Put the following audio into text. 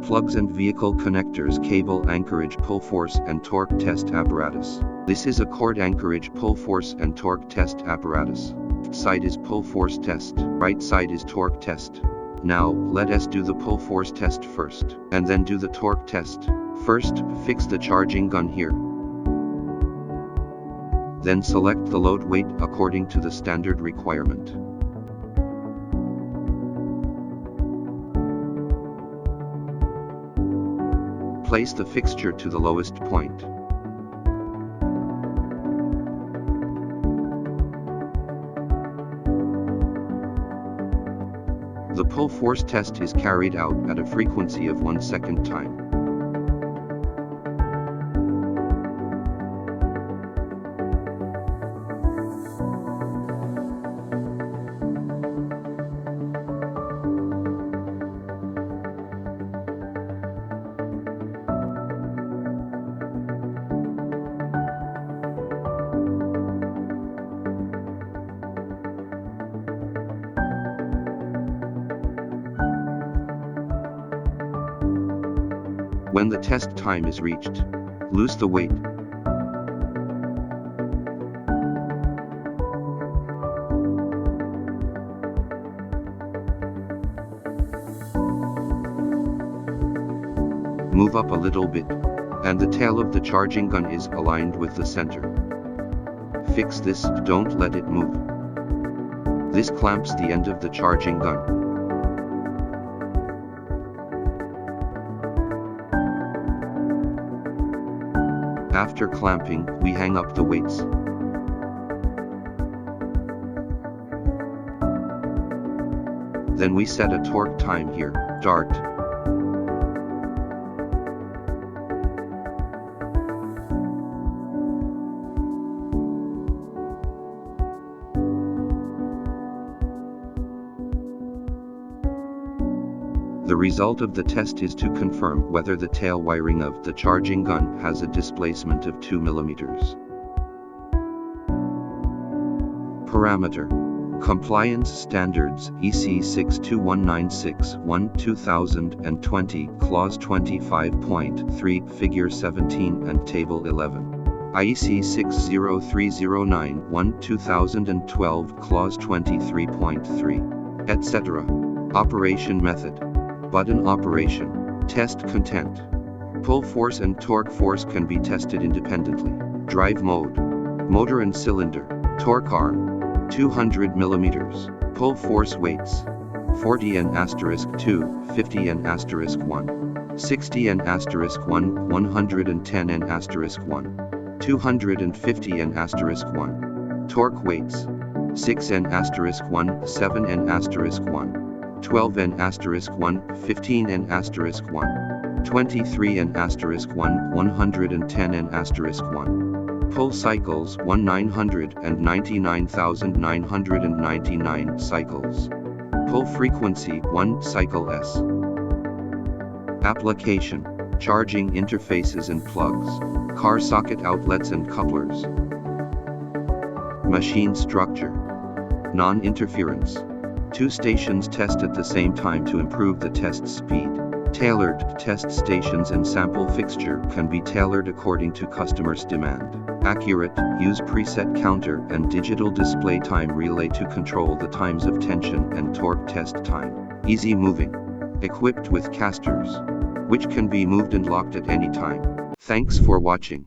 Plugs and vehicle connectors cable Anchorage pull force and torque test apparatus. This is a cord Anchorage pull force and torque test apparatus. Left side is pull force test, right side is torque test. Now, let us do the pull force test first, and then do the torque test. First, fix the charging gun here. Then select the load weight according to the standard requirement. Place the fixture to the lowest point. The pull force test is carried out at a frequency of 1 second time. When the test time is reached, loose the weight. Move up a little bit, and the tail of the charging gun is aligned with the center. Fix this, don't let it move. This clamps the end of the charging gun. After clamping, we hang up the weights. Then we set a torque time here, start. The result of the test is to confirm whether the tail wiring of the charging gun has a displacement of 2 mm. Parameter: Compliance Standards EC 62196-1 2020 Clause 25.3 Figure 17 and Table 11. IEC 60309-1 2012 Clause 23.3, etc. Operation Method: Button operation. Test content. Pull force and torque force can be tested independently. Drive mode. Motor and cylinder. Torque arm. 200 mm. Pull force weights. 40 N*2, 50 N*1, 60 N*1, 110 N*1, 250 N*1. Torque weights. 6 N*1, 7 N*1. 12 N*1, 15 N*1, 23 N*1, 110 N*1. Pull cycles 1,999,999 cycles. Pull frequency 1 cycle S. Application: Charging interfaces and plugs, car socket outlets and couplers. Machine structure: Non-interference. 2 stations test at the same time to improve the test speed. Tailored test stations and sample fixture can be tailored according to customer's demand. Accurate, use preset counter and digital display time relay to control the times of tension and torque test time. Easy moving. Equipped with casters, which can be moved and locked at any time. Thanks for watching.